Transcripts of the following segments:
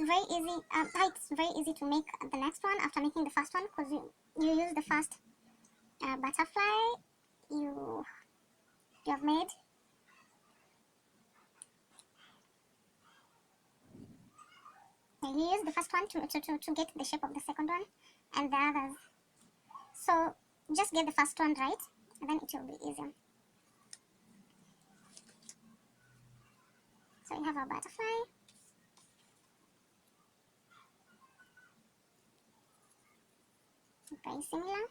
very easy. How it's very easy to make the next one after making the first one, because you use the first butterfly you have made. And you use the first one to get the shape of the second one and the others. So just get the first one right, and then it will be easier. So you have our butterfly. Very similar.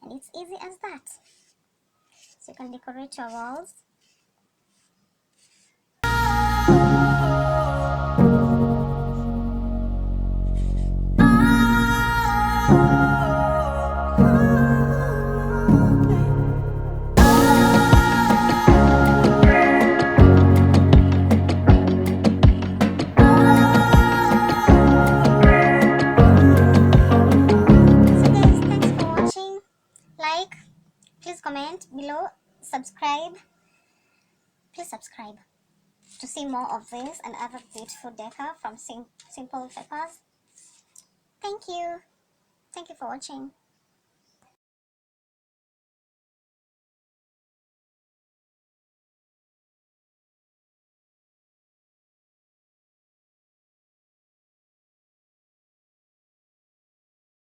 And it's easy as that. So you can decorate your walls. Like, please comment below, subscribe. Please subscribe to see more of this and other beautiful decor from Simple Papers. Thank you for watching.